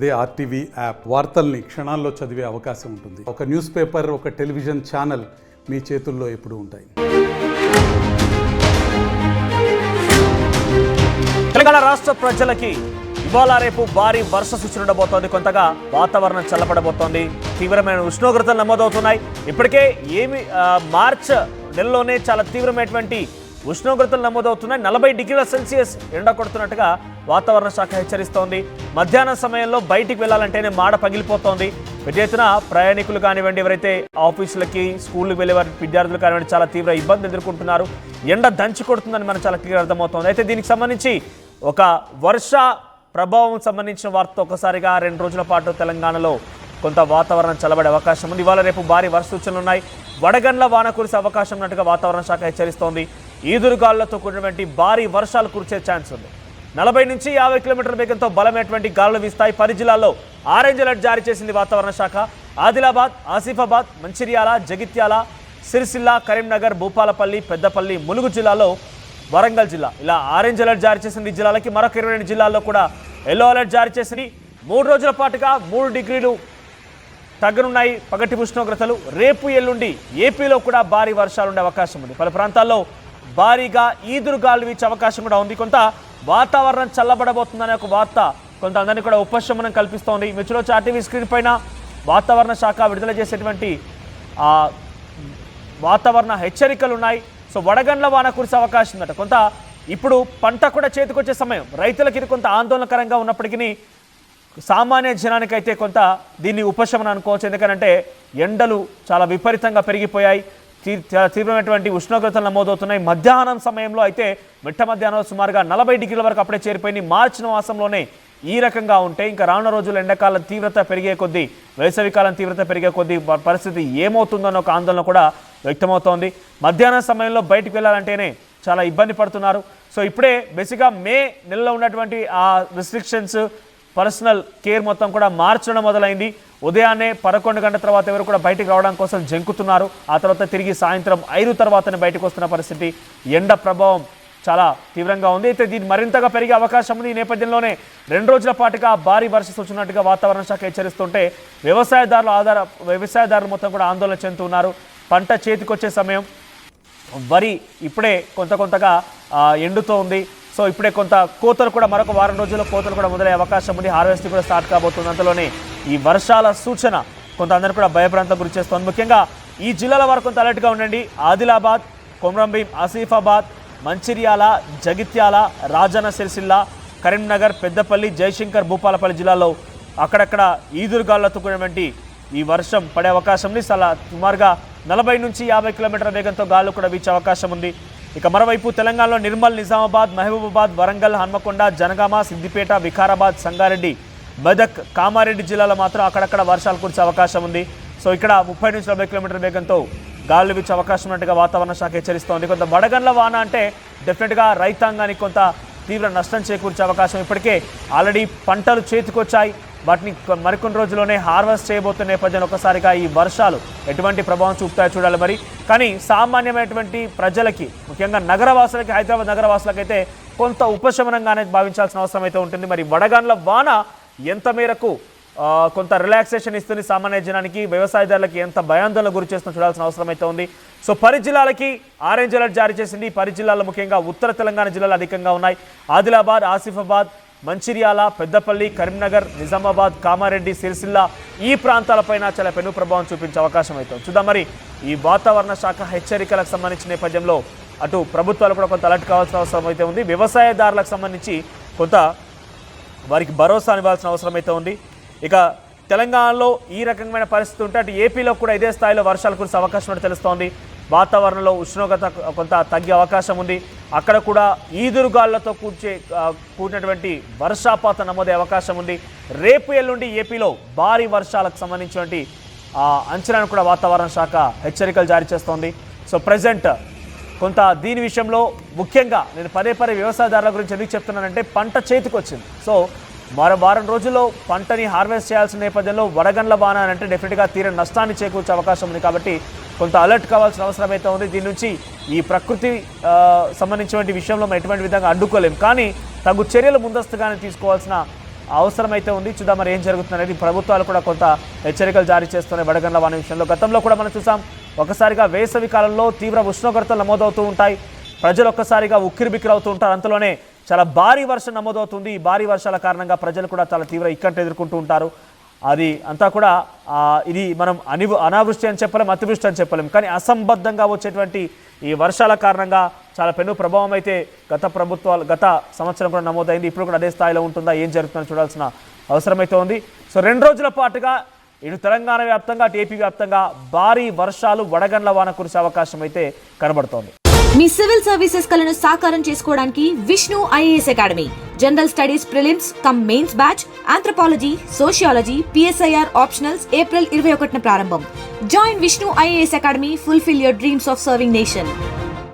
అదే RTV app వార్తల్ని క్షణాల్లో చదివే అవకాశం ఉంటుంది. ఒక న్యూస్ పేపర్, ఒక టెలివిజన్ ఛానల్ మీ చేతుల్లో ఎప్పుడూ ఉంటాయి. తెలంగాణ రాష్ట్ర ప్రజలకి ఇవాళ రేపు భారీ వర్ష సూచన ఉండబోతోంది. కొంతగా వాతావరణం చల్లబడబోతోంది. తీవ్రమైన ఉష్ణోగ్రతలు నమోదవుతున్నాయి. ఇప్పటికే మార్చ్ నెలలోనే చాలా తీవ్రమైనటువంటి ఉష్ణోగ్రతలు నమోదవుతున్నాయి. 40 డిగ్రీల సెల్సియస్ ఎండ కొడుతున్నట్టుగా వాతావరణ శాఖ హెచ్చరిస్తోంది. మధ్యాహ్నం సమయంలో బయటికి వెళ్ళాలంటేనే మాడ పగిలిపోతోంది. పెద్ద ఎత్తున ప్రయాణికులు కానివ్వండి, ఎవరైతే ఆఫీసులకి స్కూళ్ళకి వెళ్ళే వారి విద్యార్థులు కానివ్వండి, చాలా తీవ్ర ఇబ్బంది ఎదుర్కొంటున్నారు. ఎండ దంచి కొడుతుందని మనకు చాలా క్లియర్ అర్థమవుతోంది. అయితే దీనికి సంబంధించి ఒక వర్ష ప్రభావం సంబంధించిన వార్త ఒకసారిగా 2 రోజుల పాటు తెలంగాణలో కొంత వాతావరణం చల్లబడే అవకాశం ఉంది. ఇవాళ రేపు భారీ వర్ష సూచనలు ఉన్నాయి. వడగండ్ల వాన కురిసే అవకాశం ఉన్నట్టుగా వాతావరణ శాఖ హెచ్చరిస్తోంది. ఈదురుగాలులతో కూడినటువంటి భారీ వర్షాలు కురిసే ఛాన్స్ ఉంది. 40 నుంచి 50 కిలోమీటర్ల వేగంతో బలమైనటువంటి గాలులు వీస్తాయి. 10 జిల్లాల్లో ఆరెంజ్ అలర్ట్ జారీ చేసింది వాతావరణ శాఖ. ఆదిలాబాద్, ఆసిఫాబాద్, మంచిర్యాల, జగిత్యాల, సిరిసిల్ల, కరీంనగర్, భూపాలపల్లి, పెద్దపల్లి, ములుగు జిల్లాలో, వరంగల్ జిల్లా ఇలా ఆరెంజ్ అలర్ట్ జారీ చేసింది. ఈ జిల్లాలకి మరొక 22 జిల్లాల్లో కూడా ఎల్లో అలర్ట్ జారీ చేసింది. 3 రోజుల పాటుగా 3 డిగ్రీలు తగ్గనున్నాయి పగటి ఉష్ణోగ్రతలు. రేపు ఎల్లుండి ఏపీలో కూడా భారీ వర్షాలు ఉండే అవకాశం ఉంది. పలు ప్రాంతాల్లో భారీగా ఈదురుగాలు వీచే అవకాశం కూడా ఉంది. కొంత వాతావరణం చల్లబడబోతుందనే ఒక వార్త కొంత అందరినీ కూడా ఉపశమనం కల్పిస్తోంది. మిర్చిలో ఆర్టీవీ స్క్రీన్ పైన వాతావరణ శాఖ విడుదల చేసేటువంటి వాతావరణ హెచ్చరికలు ఉన్నాయి. సో వడగండ్ల వాన కురిసే అవకాశం ఉందట. కొంత ఇప్పుడు పంట కూడా చేతికొచ్చే సమయం. రైతులకి ఇది కొంత ఆందోళనకరంగా ఉన్నప్పటికీ సామాన్య జనానికైతే కొంత దీన్ని ఉపశమనం అనుకోవచ్చు. ఎందుకంటే ఎండలు చాలా విపరీతంగా పెరిగిపోయాయి. తీవ్రమైనటువంటి ఉష్ణోగ్రతలు నమోదవుతున్నాయి. మధ్యాహ్నం సమయంలో అయితే మిట్ట మధ్యాహ్నం సుమారుగా 40 డిగ్రీల వరకు అప్పుడే చేరిపోయింది. మార్చి మాసంలోనే ఈ రకంగా ఉంటే ఇంకా రానున్న రోజులు ఎండాకాలం తీవ్రత పెరిగే కొద్దీ, వేసవికాలం తీవ్రత పెరిగే కొద్దీ పరిస్థితి ఏమవుతుందన్న ఒక ఆందోళన కూడా వ్యక్తమవుతోంది. మధ్యాహ్నం సమయంలో బయటకు వెళ్ళాలంటేనే చాలా ఇబ్బంది పడుతున్నారు. సో ఇప్పుడే బేసిక్గా మే నెలలో ఉన్నటువంటి ఆ రిస్ట్రిక్షన్స్, పర్సనల్ కేర్ మొత్తం కూడా మార్చడం మొదలైంది. ఉదయాన్నే 11 గంటల తర్వాత ఎవరు కూడా బయటికి రావడం కోసం జంకుతున్నారు. ఆ తర్వాత తిరిగి సాయంత్రం 5 తర్వాతనే బయటకు వస్తున్న పరిస్థితి. ఎండ ప్రభావం చాలా తీవ్రంగా ఉంది. అయితే దీన్ని మరింతగా పెరిగే అవకాశం ఉంది. ఈ నేపథ్యంలోనే 2 రోజుల పాటుగా భారీ వర్ష సూచనట్టుగా వాతావరణ శాఖ హెచ్చరిస్తుంటే వ్యవసాయదారులు మొత్తం కూడా ఆందోళన చెందుతున్నారు. పంట చేతికొచ్చే సమయం. వరి ఇప్పుడే కొంతగా ఎండుతూ ఉంది. సో ఇప్పుడే కొంత కోతలు కూడా మరొక వారం రోజుల్లో కోతలు కూడా మొదలయ్యే అవకాశం ఉంది. హార్వెస్టింగ్ కూడా స్టార్ట్ కాబోతుంది. అంతలోనే ఈ వర్షాల సూచన కొంత అందరూ కూడా భయభ్రాంతం గురి చేస్తుంది. ముఖ్యంగా ఈ జిల్లాల వారు కొంత అలర్ట్గా ఉండండి. ఆదిలాబాద్, కొమరంభీం, ఆసిఫాబాద్, మంచిర్యాల, జగిత్యాల, రాజన్న సిరిసిల్ల, కరీంనగర్, పెద్దపల్లి, జయశంకర్, భూపాలపల్లి జిల్లాలో అక్కడక్కడ ఈదురుగాలులతో కూడినటువంటి ఈ వర్షం పడే అవకాశం ఉంది. సుమారుగా 40 నుంచి 50 కిలోమీటర్ల వేగంతో గాలు కూడా వీచే అవకాశం ఉంది. ఇక మరోవైపు తెలంగాణలో నిర్మల్, నిజామాబాద్, మహబూబాబాద్, వరంగల్, హన్మకొండ, జనగామ, సిద్దిపేట, వికారాబాద్, సంగారెడ్డి, మెదక్, కామారెడ్డి జిల్లాలో మాత్రం అక్కడక్కడ వర్షాలు కురిసే అవకాశం ఉంది. సో ఇక్కడ 30 నుంచి 40 కిలోమీటర్ల వేగంతో గాలులు వీచే అవకాశం ఉన్నట్టుగా వాతావరణ శాఖ హెచ్చరిస్తోంది. కొంత వడగండ్ల వాన అంటే డెఫినెట్గా రైతాంగానికి కొంత తీవ్ర నష్టం చేకూర్చే అవకాశం. ఇప్పటికే ఆల్రెడీ పంటలు చేతికొచ్చాయి. వాటిని మరికొన్ని రోజుల్లోనే హార్వెస్ట్ చేయబోతున్న నేపథ్యంలో ఒకసారిగా ఈ వర్షాలు ఎటువంటి ప్రభావం చూపుతాయో చూడాలి మరి. కానీ సామాన్యమైనటువంటి ప్రజలకి, ముఖ్యంగా నగరవాసులకి, హైదరాబాద్ నగరవాసులకి అయితే కొంత ఉపశమనంగానే భావించాల్సిన అవసరం అయితే ఉంటుంది. మరి వడగండ్ల వాన ఎంత మేరకు కొంత రిలాక్సేషన్ ఇస్తుంది సామాన్య జనానికి, వ్యవసాయదారులకి ఎంత భయాందోళన గురి చేస్తుందో చూడాల్సిన అవసరం అయితే ఉంది. సో 10 జిల్లాలకి ఆరెంజ్ అలర్ట్ జారీ చేసింది. 10 జిల్లాల్లో ముఖ్యంగా ఉత్తర తెలంగాణ జిల్లాలు అధికంగా ఉన్నాయి. ఆదిలాబాద్, ఆసిఫాబాద్, మంచిర్యాల, పెద్దపల్లి, కరీంనగర్, నిజామాబాద్, కామారెడ్డి, సిరిసిల్ల ఈ ప్రాంతాలపైన చాలా పెను ప్రభావం చూపించే అవకాశం అవుతుంది. చూద్దాం మరి ఈ వాతావరణ శాఖ హెచ్చరికలకు సంబంధించిన నేపథ్యంలో అటు ప్రభుత్వాలు కూడా కొంత అలర్ట్ కావాల్సిన అవసరం అయితే ఉంది. వ్యవసాయదారులకు సంబంధించి కొంత వారికి భరోసా ఇవ్వాల్సిన అవసరం అయితే ఉంది. ఇక తెలంగాణలో ఈ రకమైన పరిస్థితి ఉంటే అటు ఏపీలో కూడా ఇదే స్థాయిలో వర్షాలు కురిసే అవకాశం ఉన్నట్టు తెలుస్తోంది. వాతావరణంలో ఉష్ణోగ్రత కొంత తగ్గే అవకాశం ఉంది. అక్కడ కూడా ఈదురుగాళ్లతో కూడినటువంటి వర్షాపాతం నమోదయ్యే అవకాశం ఉంది. రేపు ఎల్లుండి ఏపీలో భారీ వర్షాలకు సంబంధించినటువంటి అంచనాను కూడా వాతావరణ శాఖ హెచ్చరికలు జారీ చేస్తోంది. సో ప్రజెంట్ కొంత దీని విషయంలో ముఖ్యంగా నేను పదే వ్యవసాయదారుల గురించి ఎందుకు చెప్తున్నానంటే పంట చేతికొచ్చింది. సో మరో వారం రోజుల్లో పంటని హార్వెస్ట్ చేయాల్సిన నేపథ్యంలో వడగండ్ల వాన అంటే డెఫినెట్గా తీర నష్టాన్ని చేకూర్చే అవకాశం ఉంది. కాబట్టి కొంత అలర్ట్ కావాల్సిన అవసరం అయితే ఉంది. దీని నుంచి ఈ ప్రకృతి సంబంధించిన విషయంలో మనం ఎటువంటి విధంగా అడ్డుకోలేం. కానీ తగు చర్యలు ముందస్తుగానే తీసుకోవాల్సిన అవసరమైతే ఉంది. చూద్దాం మరి ఏం జరుగుతుంది అనేది. ప్రభుత్వాలు కూడా కొంత హెచ్చరికలు జారీ చేస్తున్నాయి వడగండ్ల వాన విషయంలో. గతంలో కూడా మనం చూసాం, ఒకసారిగా వేసవి కాలంలో తీవ్ర ఉష్ణోగ్రతలు నమోదవుతూ ఉంటాయి, ప్రజలు ఒక్కసారిగా ఉక్కిరిబిక్కిరవుతూ ఉంటారు, అంతలోనే చాలా భారీ వర్షం నమోదవుతుంది. ఈ భారీ వర్షాల కారణంగా ప్రజలు కూడా చాలా తీవ్ర ఇక్కట్లు ఎదుర్కొంటూ ఉంటారు. అది అంతా కూడా ఇది మనం అనావృష్టి అని చెప్పలేం, అతివృష్టి అని చెప్పలేం, కానీ అసంబద్ధంగా వచ్చేటువంటి ఈ వర్షాల కారణంగా చాలా పెను ప్రభావం అయితే గత సంవత్సరం కూడా నమోదైంది. ఇప్పుడు కూడా అదే స్థాయిలో ఉంటుందా, ఏం జరుగుతుందో చూడాల్సిన అవసరం అయితే ఉంది. సో 2 రోజుల పాటుగా ఇటు తెలంగాణ వ్యాప్తంగా అటు ఏపీ వ్యాప్తంగా భారీ వర్షాలు, వడగండ్ల వాన కురిసే అవకాశం అయితే కనబడుతోంది. మీ సివిల్ సర్వీసెస్ కలను సాకారం చేసుకోవడానికి Vishnu IAS Academy general studies prelims cum mains batch, anthropology, sociology, PSIR optionals April 21న ప్రారంభం. Join Vishnu IAS Academy, fulfil your dreams of serving nation.